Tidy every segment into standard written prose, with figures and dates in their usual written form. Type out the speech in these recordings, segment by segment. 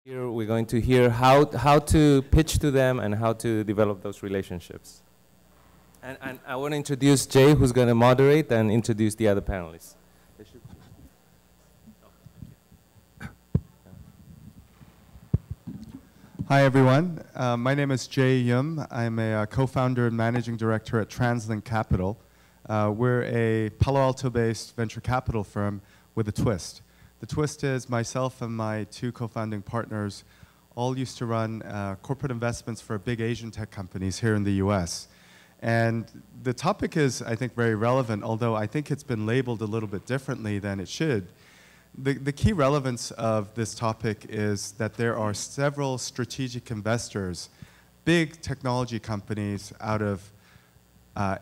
Here we're going to hear how to pitch to them and how to develop those relationships. And I want to introduce Jay, who's going to moderate, and introduce the other panelists. Hi, everyone. My name is Jay Yum. I'm a co-founder and managing director at Translink Capital. We're a Palo Alto-based venture capital firm with a twist. The twist is myself and my two co-founding partners all used to run corporate investments for big Asian tech companies here in the US. And the topic is, I think, very relevant, although I think it's been labeled a little bit differently than it should. The key relevance of this topic is that there are several strategic investors, big technology companies out of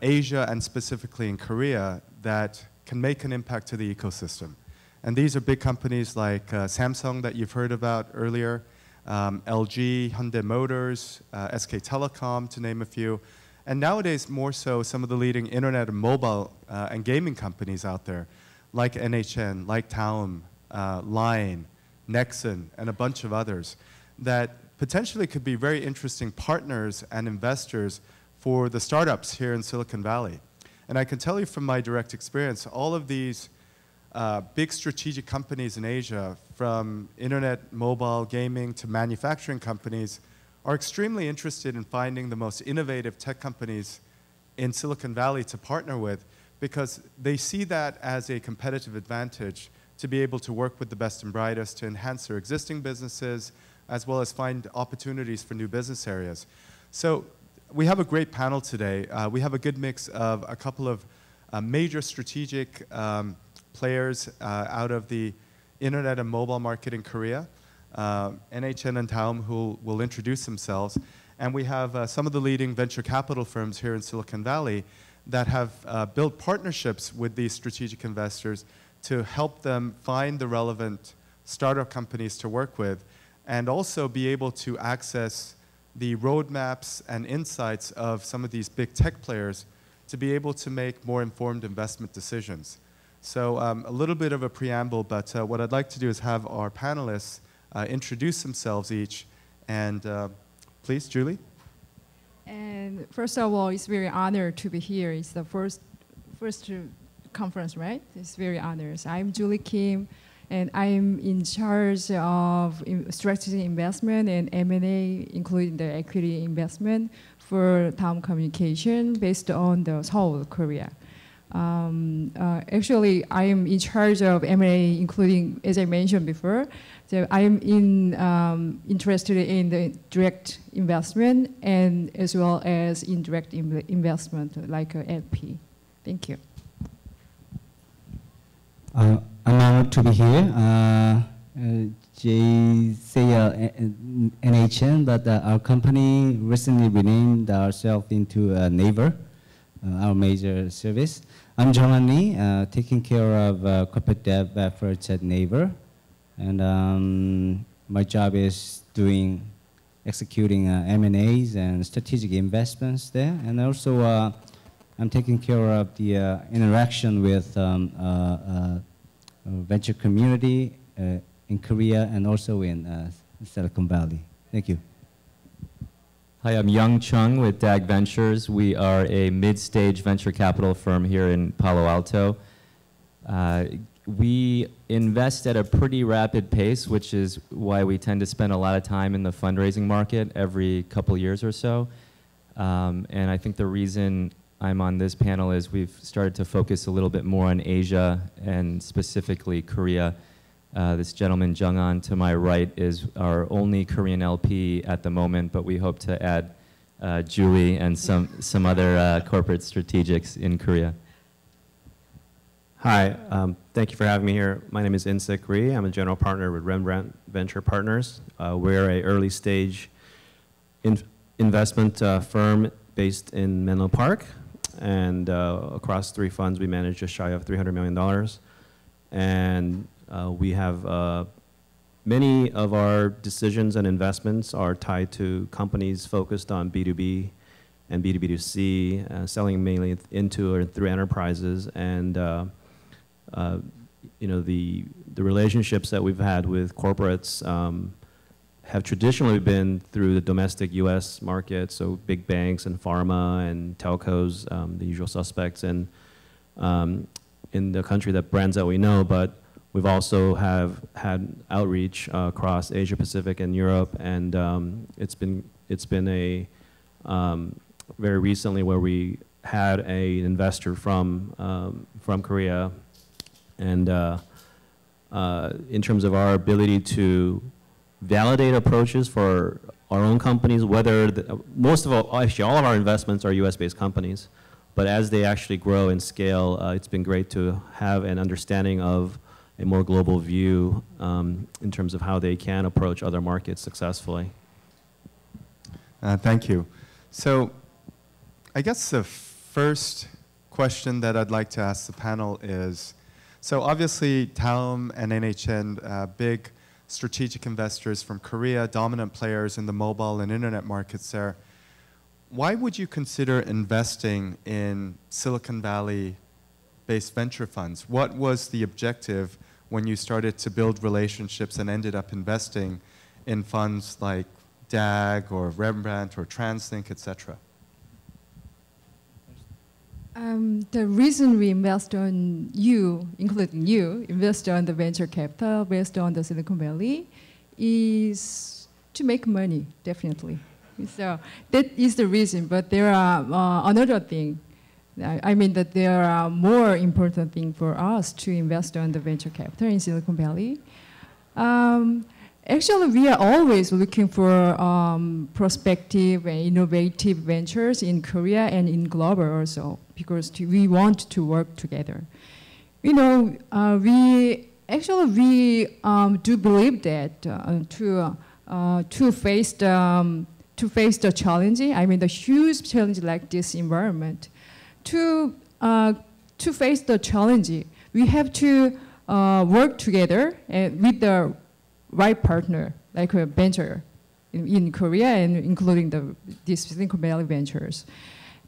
Asia and specifically in Korea that can make an impact to the ecosystem. And these are big companies like Samsung that you've heard about earlier, LG, Hyundai Motors, SK Telecom, to name a few. And nowadays, more so, some of the leading internet and mobile and gaming companies out there, like NHN, like Daum, Line, Nexon, and a bunch of others, that potentially could be very interesting partners and investors for the startups here in Silicon Valley. And I can tell you from my direct experience, all of these big strategic companies in Asia, from internet, mobile, gaming, to manufacturing companies, are extremely interested in finding the most innovative tech companies in Silicon Valley to partner with, because they see that as a competitive advantage to be able to work with the best and brightest to enhance their existing businesses, as well as find opportunities for new business areas. So we have a great panel today. We have a good mix of a couple of major strategic players out of the internet and mobile market in Korea, NHN and Daum, who will introduce themselves. And we have some of the leading venture capital firms here in Silicon Valley that have built partnerships with these strategic investors to help them find the relevant startup companies to work with, and also be able to access the roadmaps and insights of some of these big tech players to be able to make more informed investment decisions. So a little bit of a preamble, but what I'd like to do is have our panelists introduce themselves each. And please, Julie. And first of all, it's very honored to be here. It's the first conference, right? It's very honored. I'm Julie Kim, and I'm in charge of strategic investment and M&A, including the equity investment for Daum Communication based on the Seoul, Korea. Actually, I am in charge of M&A, including, as I mentioned before, so I am interested in the direct investment and as well as indirect investment, like LP. Thank you. I'm honored to be here. Jay say NHN, but our company recently renamed ourselves into NAVER, our major service. I'm Rhee, taking care of corporate dev efforts at NAVER. And my job is executing M&As and strategic investments there. And also, I'm taking care of the interaction with venture community in Korea and also in Silicon Valley. Thank you. Hi, I'm Chung with DAG Ventures. We are a mid-stage venture capital firm here in Palo Alto. We invest at a pretty rapid pace, which is why we tend to spend a lot of time in the fundraising market every couple years or so. And I think the reason I'm on this panel is we've started to focus a little bit more on Asia and specifically Korea. This gentleman, Jung to my right, is our only Korean LP at the moment, but we hope to add Julie and some other corporate strategics in Korea. Hi, thank you for having me here. My name is Rhee. I'm a general partner with Rembrandt Venture Partners. We're an early stage investment firm based in Menlo Park. And across 3 funds, we manage just shy of $300 million. And we have many of our decisions and investments are tied to companies focused on B2B and B2B2C, selling mainly into or through enterprises. And you know, the relationships that we've had with corporates have traditionally been through the domestic U.S. market, so big banks and pharma and telcos, the usual suspects, and in the country, that brands that we know. But we've also have had outreach across Asia Pacific and Europe, and it's been a very recently where we had an investor from Korea, and in terms of our ability to validate approaches for our own companies, whether actually all of our investments are US-based companies, but as they actually grow and scale, it's been great to have an understanding of a more global view in terms of how they can approach other markets successfully. Thank you. So I guess the first question that I'd like to ask the panel is, so obviously Daum and NHN, big strategic investors from Korea, dominant players in the mobile and internet markets there. Why would you consider investing in Silicon Valley-based venture funds? What was the objective when you started to build relationships and ended up investing in funds like DAG or Rembrandt or Translink, etc.? The reason we invest on you, including you, invest on the venture capital based on the Silicon Valley, is to make money, definitely. So that is the reason. But there are another thing. I mean that there are more important things for us to invest on the venture capital in Silicon Valley. Actually, we are always looking for prospective and innovative ventures in Korea and in global also, because we want to work together. You know, we do believe that to face the challenge, I mean the huge challenge like this environment, to face the challenge, we have to work together with the right partner, like a venture in Korea and including these Silicon Valley ventures.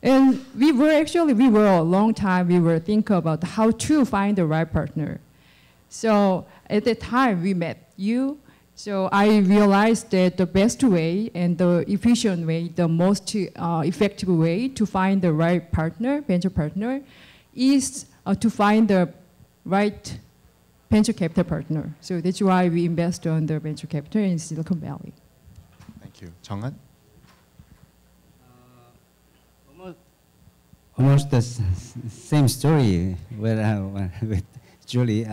And we were a long time, we were thinking about how to find the right partner. So at the time we met you, so I realized that the best way and the efficient way, the most effective way to find the right partner, venture partner, is to find the right venture capital partner. So that's why we invest on the venture capital in Silicon Valley. Thank you. Chung? Almost the same story with Julie.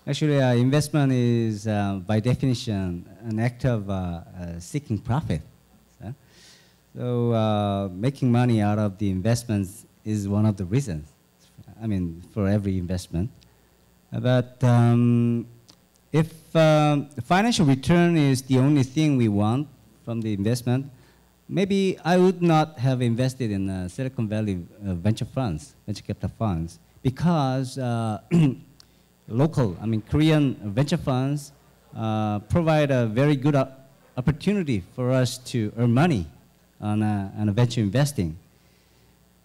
Actually, investment is, by definition, an act of seeking profit. So making money out of the investments is one of the reasons, I mean, for every investment. But if financial return is the only thing we want from the investment, maybe I would not have invested in Silicon Valley venture capital funds, because Korean venture funds provide a very good opportunity for us to earn money on a venture investing.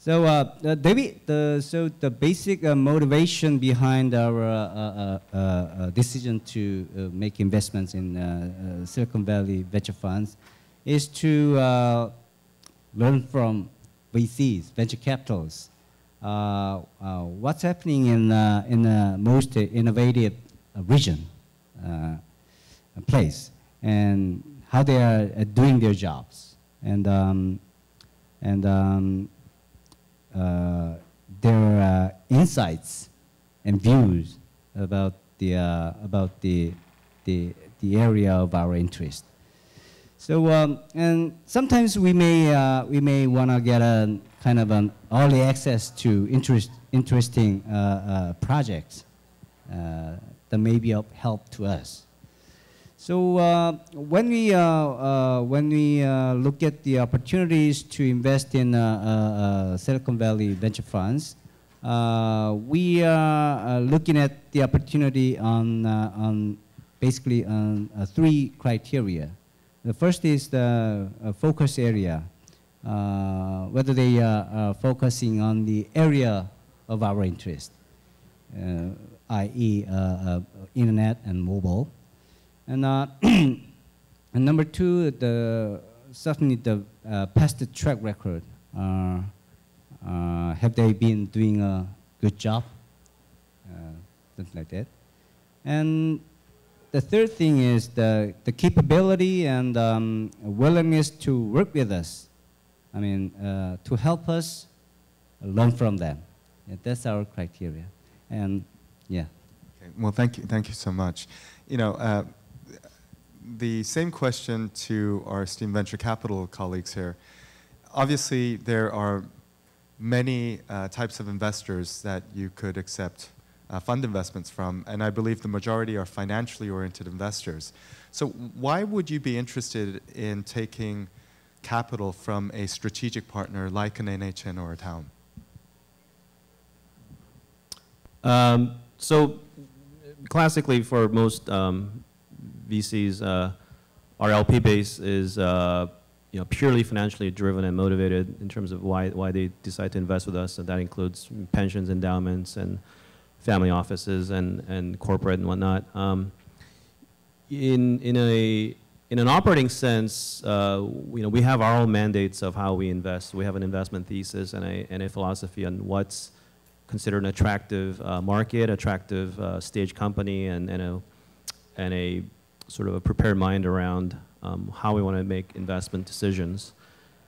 So the basic motivation behind our decision to make investments in Silicon Valley venture funds is to learn from VCs, venture capitals, what's happening in the most innovative region, place, and how they are doing their jobs, and their insights and views about the area of our interest. So and sometimes we may want to get a kind of an early access to interesting projects that may be of help to us. So when we look at the opportunities to invest in Silicon Valley venture funds, we are looking at the opportunity on basically on three criteria. The first is the focus area, whether they are focusing on the area of our interest, i.e. internet and mobile. And And number two, certainly the past track record. Have they been doing a good job? Things like that. And the third thing is the capability and willingness to work with us. I mean, to help us learn from them. Yeah, that's our criteria. And yeah. Okay. Well, thank you so much. You know, the same question to our esteemed venture capital colleagues here. Obviously, there are many types of investors that you could accept fund investments from, and I believe the majority are financially oriented investors. So why would you be interested in taking capital from a strategic partner like an NHN or a Daum? So classically for most VCs, our LP base is purely financially driven and motivated in terms of why they decide to invest with us. And that includes pensions, endowments, and family offices and corporate and whatnot. In an operating sense, we have our own mandates of how we invest. We have an investment thesis and a philosophy on what's considered an attractive market, attractive stage company, and a sort of a prepared mind around how we want to make investment decisions.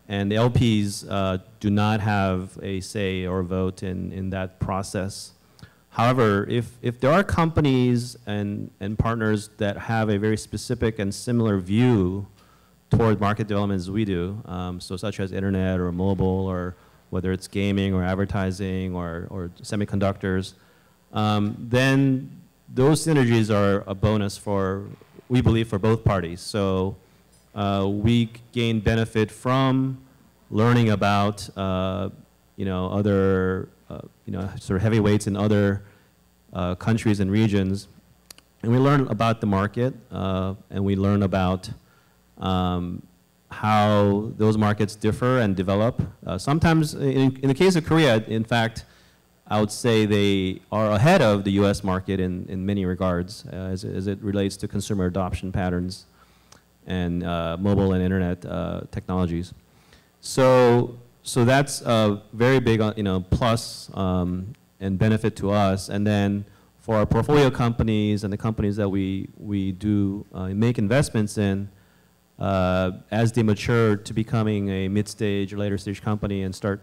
And the LPs do not have a say or vote in that process. However, if there are companies and partners that have a very specific and similar view toward market development as we do, so such as internet or mobile, or whether it's gaming or advertising or semiconductors, then those synergies are a bonus for, we believe, for both parties. So we gain benefit from learning about other sort of heavyweights in other countries and regions, and we learn about the market, and we learn about how those markets differ and develop. Sometimes, in the case of Korea, in fact, I would say they are ahead of the US market in many regards as it relates to consumer adoption patterns and mobile and internet technologies. So that's a very big plus and benefit to us. And then for our portfolio companies and the companies that we do make investments in, as they mature to becoming a mid-stage or later stage company and start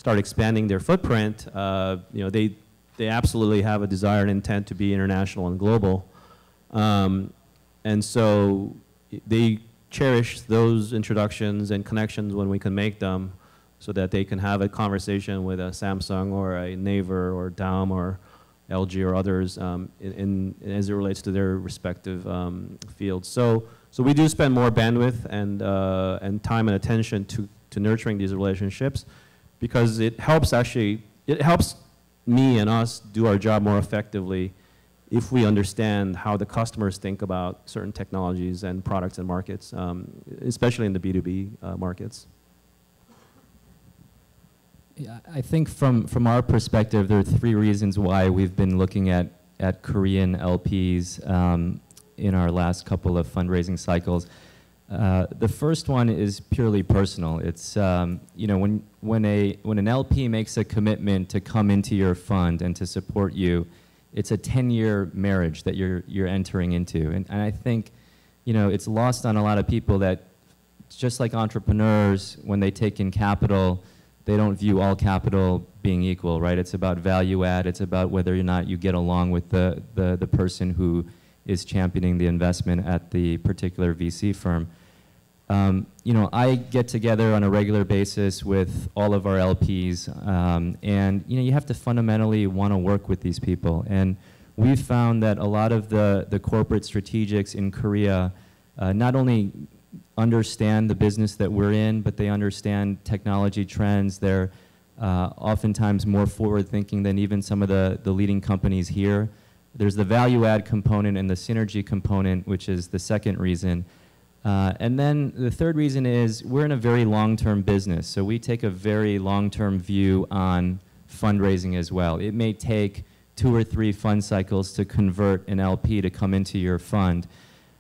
expanding their footprint, they absolutely have a desire and intent to be international and global. And so they cherish those introductions and connections when we can make them, so that they can have a conversation with a Samsung or a NAVER or Daum or LG or others as it relates to their respective fields. So we do spend more bandwidth and time and attention to nurturing these relationships, because it helps me and us do our job more effectively if we understand how the customers think about certain technologies and products and markets, especially in the B2B markets. Yeah, I think from our perspective, there are three reasons why we've been looking at Korean LPs in our last couple of fundraising cycles. The first one is purely personal. It's when an LP makes a commitment to come into your fund and to support you, it's a 10-year marriage that you're entering into, and I think it's lost on a lot of people that, just like entrepreneurs, when they take in capital, they don't view all capital being equal, right? It's about value add. It's about whether or not you get along with the person who is championing the investment at the particular VC firm. I get together on a regular basis with all of our LPs, and you have to fundamentally want to work with these people. And we've found that a lot of the corporate strategics in Korea not only understand the business that we're in, but they understand technology trends. They're oftentimes more forward-thinking than even some of the leading companies here. There's the value-add component and the synergy component, which is the second reason. And then the third reason is we're in a very long-term business, so we take a very long-term view on fundraising as well. It may take 2 or 3 fund cycles to convert an LP to come into your fund.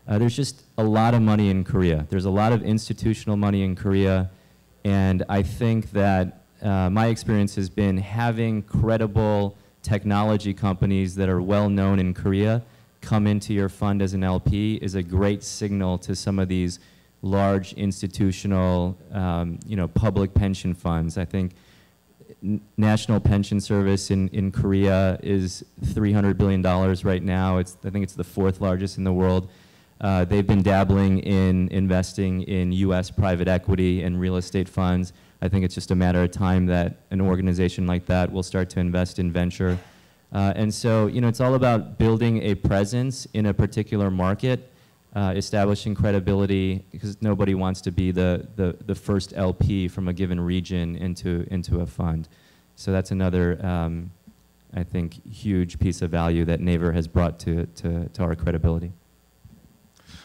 There's just a lot of money in Korea. There's a lot of institutional money in Korea, and I think that my experience has been having credible technology companies that are well known in Korea come into your fund as an LP is a great signal to some of these large institutional, public pension funds. I think National Pension Service in Korea is $300 billion right now. I think it's the 4th largest in the world. They've been dabbling in investing in US private equity and real estate funds. I think it's just a matter of time that an organization like that will start to invest in venture. And so, it's all about building a presence in a particular market, establishing credibility, because nobody wants to be the first LP from a given region into a fund. So that's another, I think, huge piece of value that NAVER has brought to our credibility.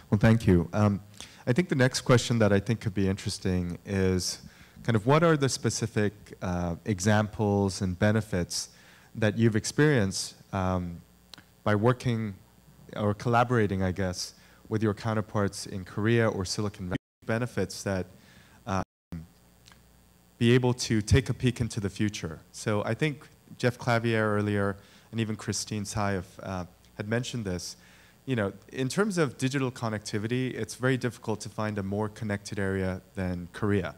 Well, thank you. I think the next question that I think could be interesting is kind of what are the specific examples and benefits that you've experienced by working or collaborating, I guess, with your counterparts in Korea or Silicon Valley, benefits that be able to take a peek into the future. So I think Jeff Clavier earlier and even Christine Tsai had mentioned this. In terms of digital connectivity, it's very difficult to find a more connected area than Korea.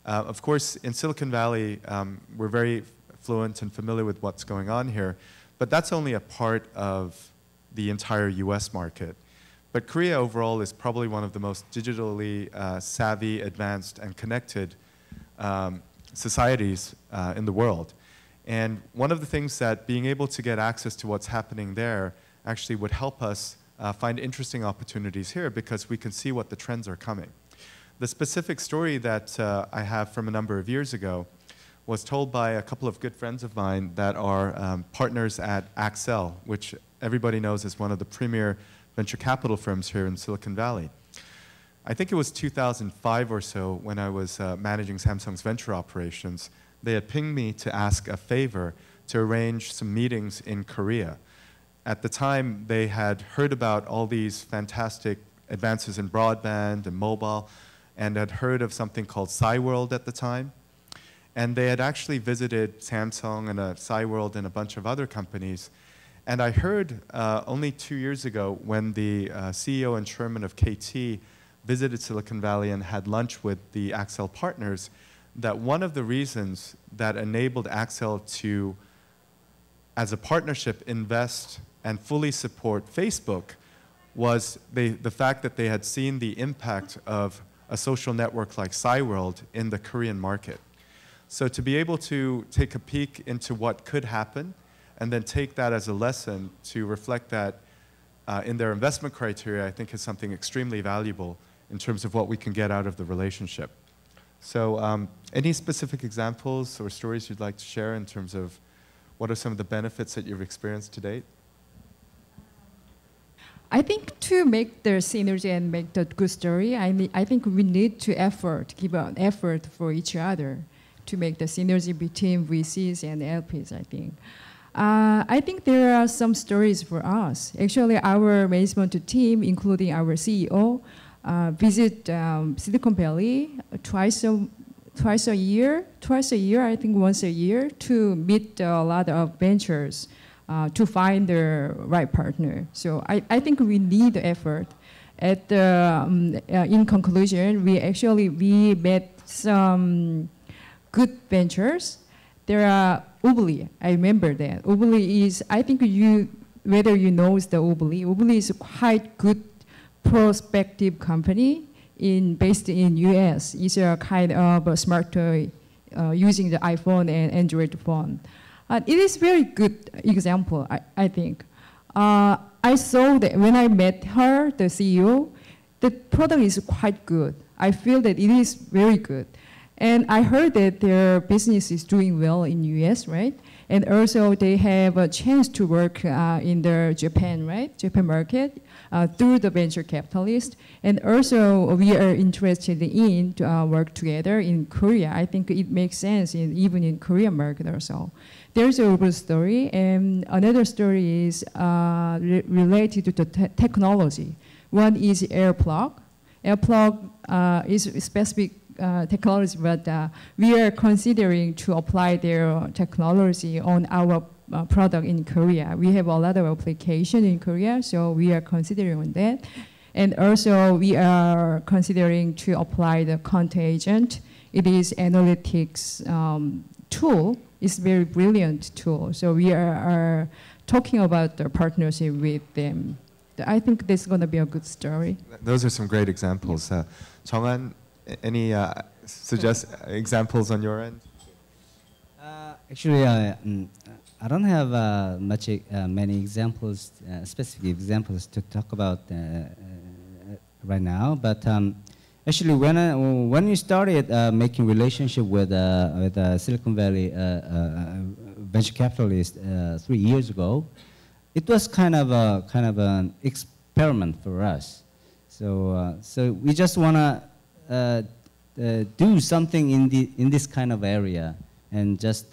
Of course, in Silicon Valley, we're very fluent and familiar with what's going on here, but that's only a part of the entire US market. But Korea overall is probably one of the most digitally savvy, advanced, and connected societies in the world. And one of the things that being able to get access to what's happening there actually would help us find interesting opportunities here because we can see what the trends are coming. The specific story that I have from a number of years ago was told by a couple of good friends of mine that are partners at Accel, which everybody knows is one of the premier venture capital firms here in Silicon Valley. I think it was 2005 or so when I was managing Samsung's venture operations. They had pinged me to ask a favor to arrange some meetings in Korea. At the time, they had heard about all these fantastic advances in broadband and mobile, and had heard of something called SciWorld at the time. And they had actually visited Samsung and SciWorld and a bunch of other companies. And I heard only 2 years ago when the CEO and chairman of KT visited Silicon Valley and had lunch with the Accel partners, that one of the reasons that enabled Accel to, as a partnership, invest and fully support Facebook was the fact that they had seen the impact of a social network like SciWorld in the Korean market. So to be able to take a peek into what could happen and then take that as a lesson to reflect that in their investment criteria, I think is something extremely valuable in terms of what we can get out of the relationship. So any specific examples or stories you'd like to share in terms of what are some of the benefits that you've experienced to date? I think to make the synergy and make the good story, I think we need to give an effort for each other to make the synergy between VCs and LPs, I think. I think there are some stories for us. Actually, our management team, including our CEO, visit Silicon Valley twice a year, I think once a year, to meet a lot of ventures to find the right partner. So I think we need effort. In conclusion, we met some good ventures. There are Ubli, I remember that. Ubli is, I think whether you know the Ubli is a quite good prospective company based in US. It's a kind of a smart using the iPhone and Android phone. It is very good example, I think. I saw that when I met her, the CEO, the product is quite good. I feel that it is very good. And I heard that their business is doing well in US, right? And also they have a chance to work in the Japan, right? Japan market through the venture capitalist. And also we are interested in to work together in Korea. I think it makes sense even in Korean market also. There's a Uber story, and another story is related to the technology. One is air plug. Air plug is a specific technology, but we are considering to apply their technology on our product in Korea. We have a lot of application in Korea, so we are considering on that. And also, we are considering to apply the content agent. It is analytics tool. It's very brilliant tool. So we are talking about the partnership with them. I think this is going to be a good story. Those are some great examples. Chung, any examples on your end? Actually, I don't have many examples, specific examples to talk about right now. But actually, when we started making relationship with Silicon Valley venture capitalists 3 years ago, it was kind of an experiment for us. So we just wanna do something in this kind of area, and just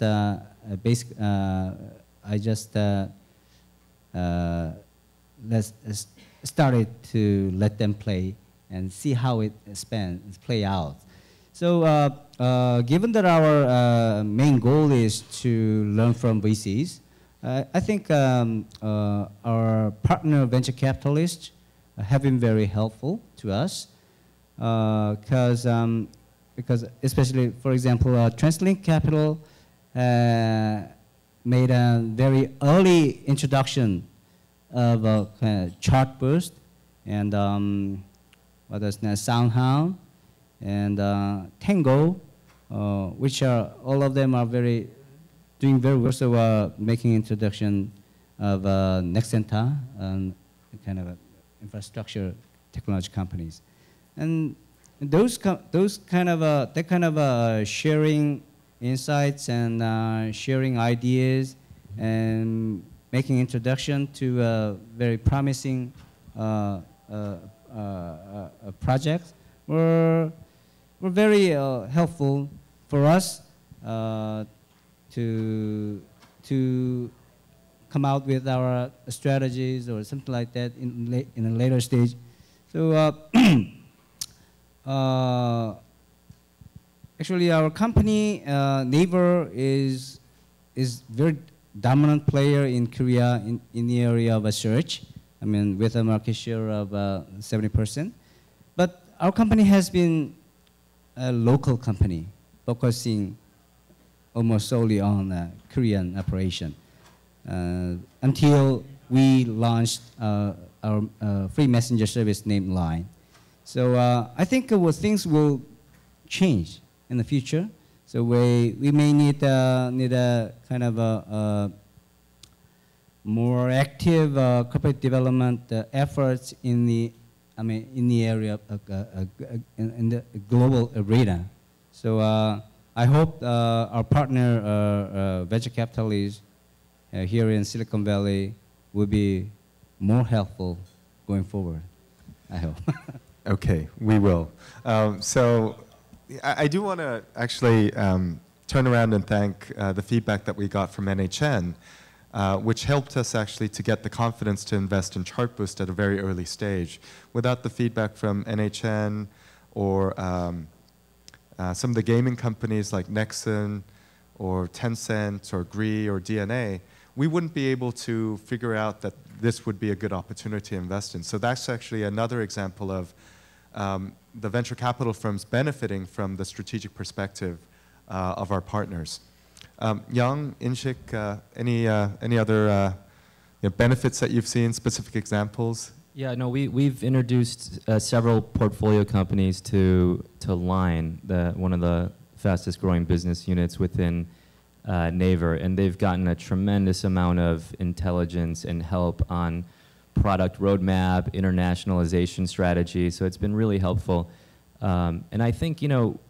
started to let them play and see how it play out. So given that our main goal is to learn from VCs, I think our partner venture capitalists have been very helpful to us, because especially, for example, Translink Capital made a very early introduction of Chartboost and what is that, SoundHound and Tango, which are all of them are doing very well. So making introduction of Nexenta, kind of infrastructure technology companies, and those kind of sharing insights and sharing ideas and making introduction to very promising projects were very helpful for us to come out with our strategies or something like that in a later stage. So actually, our company NAVER is very dominant player in Korea in the area of search. I mean, with a market share of 70%. But our company has been a local company, focusing almost solely on Korean operation until we launched our free messenger service named Line. So I think things will change in the future. So we may need a kind of a more active corporate development efforts in the area of in the global arena. So I hope our partner venture capitalists here in Silicon Valley will be more helpful going forward. I hope. Okay, we will. So I do want to actually turn around and thank the feedback that we got from NHN, which helped us actually to get the confidence to invest in Chartboost at a very early stage. Without the feedback from NHN or some of the gaming companies like Nexon or Tencent or Rhee or DNA, we wouldn't be able to figure out that this would be a good opportunity to invest in. So that's actually another example of the venture capital firms benefiting from the strategic perspective of our partners. Jung, Inshik, any other benefits that you've seen, specific examples? Yeah, no, we've introduced several portfolio companies to Line, one of the fastest growing business units within NAVER, and they've gotten a tremendous amount of intelligence and help on product roadmap, internationalization strategy, so it's been really helpful. And I think,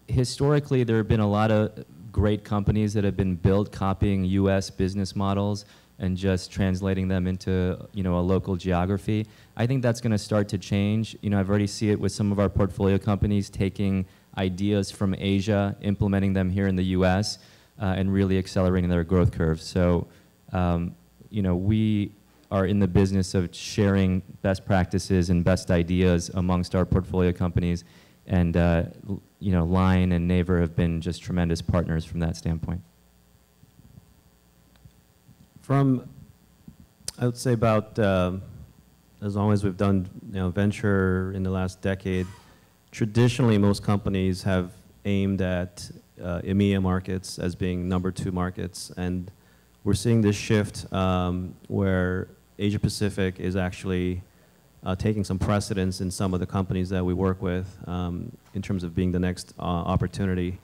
historically there have been a lot of great companies that have been built copying US business models and just translating them into a local geography. I think that's going to start to change. I've already seen it with some of our portfolio companies taking ideas from Asia, implementing them here in the US, and really accelerating their growth curves. So, are in the business of sharing best practices and best ideas amongst our portfolio companies. And you know, Line and NAVER have been just tremendous partners from that standpoint. From, I would say about, as long as we've done, you know, venture in the last decade, traditionally most companies have aimed at EMEA markets as being #2 markets, and we're seeing this shift where Asia Pacific is actually taking some precedence in some of the companies that we work with in terms of being the next opportunity.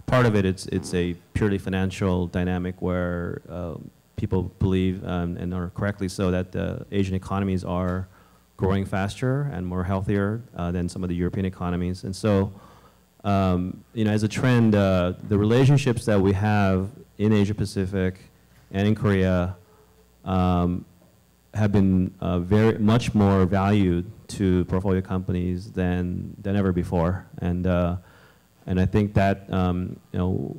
Part of it, it's a purely financial dynamic where people believe, and are correctly so, that the Asian economies are growing faster and more healthier than some of the European economies. And so, you know, as a trend, the relationships that we have in Asia Pacific and in Korea have been very much more valued to portfolio companies than ever before. And I think that you know,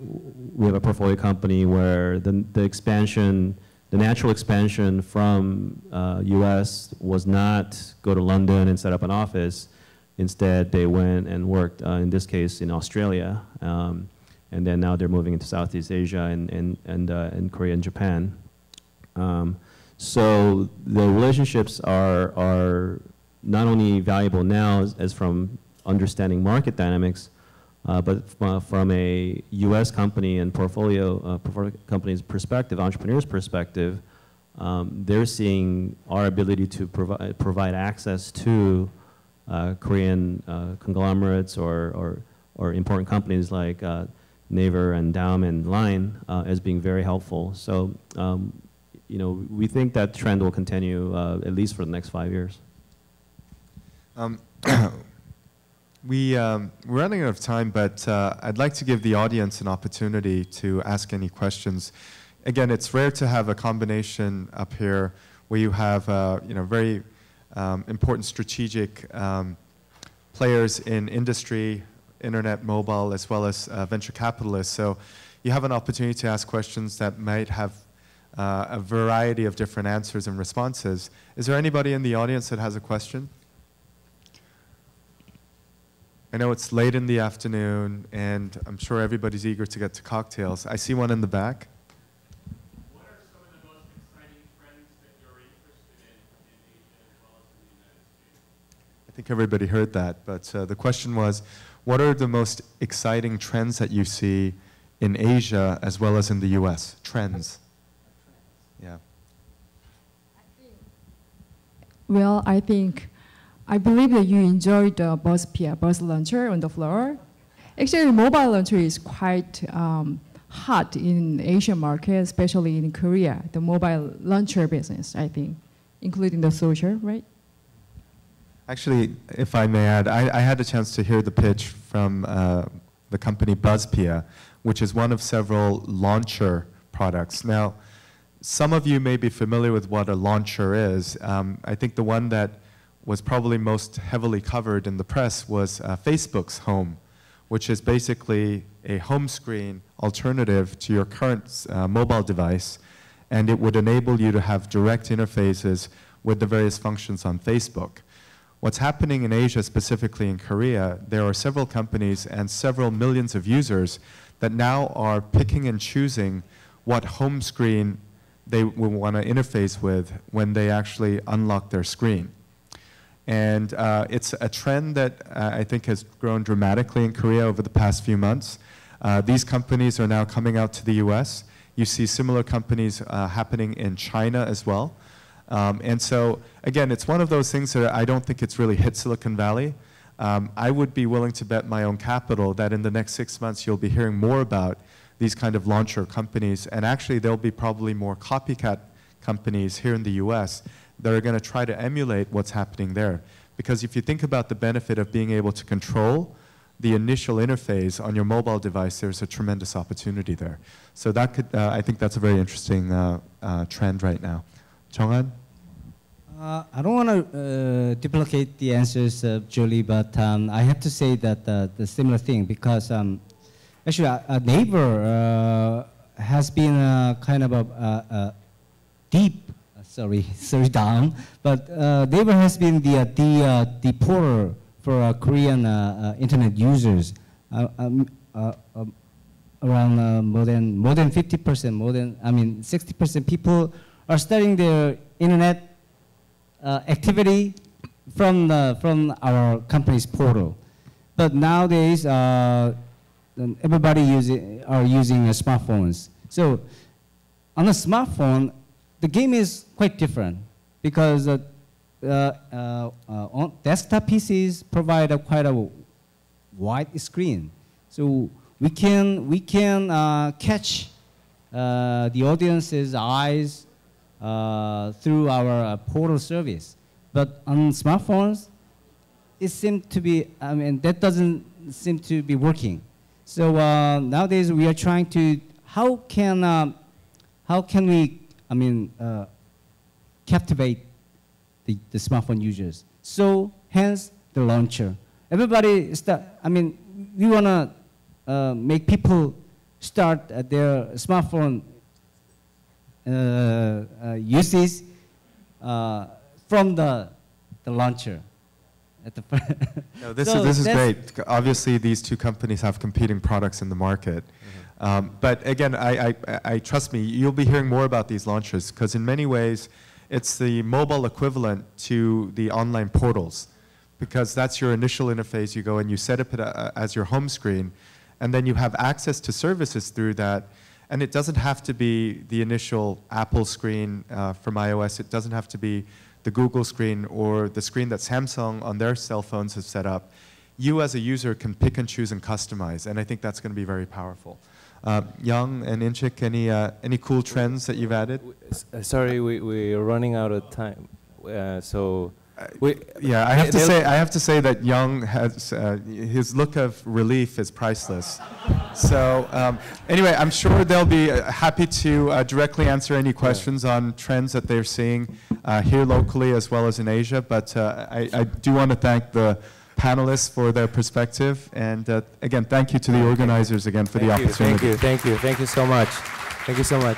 we have a portfolio company where the expansion, the natural expansion from US was not go to London and set up an office. Instead, they went and worked, in this case, in Australia. And then now they're moving into Southeast Asia and Korea and Japan. So the relationships are not only valuable now as from understanding market dynamics, but from a U.S. company and portfolio company's perspective, entrepreneur's perspective, they're seeing our ability to provide access to Korean conglomerates or important companies like NAVER and Daum and Line as being very helpful. So, you know, we think that trend will continue at least for the next 5 years. We're running out of time, but I'd like to give the audience an opportunity to ask any questions. Again, it's rare to have a combination up here where you have you know, very important strategic players in industry, internet, mobile, as well as venture capitalists. So you have an opportunity to ask questions that might have a variety of different answers and responses. Is there anybody in the audience that has a question? I know it's late in the afternoon, and I'm sure everybody's eager to get to cocktails. I see one in the back. What are some of the most exciting trends that you're interested in Asia as well as in the United States? I think everybody heard that, but the question was, what are the most exciting trends that you see in Asia as well as in the US? Trends. Yeah. Well, I believe that you enjoyed the bus launcher on the floor. Actually, mobile launcher is quite hot in Asian market, especially in Korea, the mobile launcher business, I think, including the social, right? Actually, if I may add, I had a chance to hear the pitch from the company BuzzPia, which is one of several launcher products. Now, some of you may be familiar with what a launcher is. I think the one that was probably most heavily covered in the press was Facebook's Home, which is basically a home screen alternative to your current mobile device, and it would enable you to have direct interfaces with the various functions on Facebook. What's happening in Asia, specifically in Korea, there are several companies and several millions of users that now are picking and choosing what home screen they will want to interface with when they actually unlock their screen. And it's a trend that I think has grown dramatically in Korea over the past few months. These companies are now coming out to the US. You see similar companies happening in China as well. And so, again, it's one of those things that I don't think it's really hit Silicon Valley. I would be willing to bet my own capital that in the next 6 months you'll be hearing more about these kind of launcher companies. And actually, there'll be probably more copycat companies here in the US that are going to try to emulate what's happening there. Because if you think about the benefit of being able to control the initial interface on your mobile device, there's a tremendous opportunity there. So that could, I think that's a very interesting trend right now. Chung-han? I don't want to duplicate the answers of Julie, but I have to say that the similar thing, because actually NAVER has been kind of a deep sorry, Daum. But NAVER has been the portal for Korean internet users. Around more than 50%, 60% people are starting their internet activity from our company's portal. But nowadays, everybody are using smartphones. So on a smartphone, the game is quite different because desktop PCs provide quite a wide screen. So we can catch the audience's eyes through our portal service. But on smartphones, it seems to be, that doesn't seem to be working. So nowadays we are trying to, how can we, captivate the smartphone users? So hence the launcher. Everybody we want to make people start their smartphone usage from the launcher. No, this is great. Obviously, these two companies have competing products in the market. But again, I trust me, you'll be hearing more about these launches because in many ways, it's the mobile equivalent to the online portals because that's your initial interface. You go and you set up it as your home screen, and then you have access to services through that. And it doesn't have to be the initial Apple screen from iOS. It doesn't have to be the Google screen or the screen that Samsung on their cell phones have set up. You as a user can pick and choose and customize, and I think that's going to be very powerful. Jung and Inchik, any cool trends that you've added? Sorry, we're running out of time. I have to say that Jung has his look of relief is priceless. So anyway, I'm sure they'll be happy to directly answer any questions on trends that they're seeing here locally as well as in Asia. But I do want to thank the panelists for their perspective, and again, thank you to the organizers again for the opportunity. Thank you so much. Thank you so much.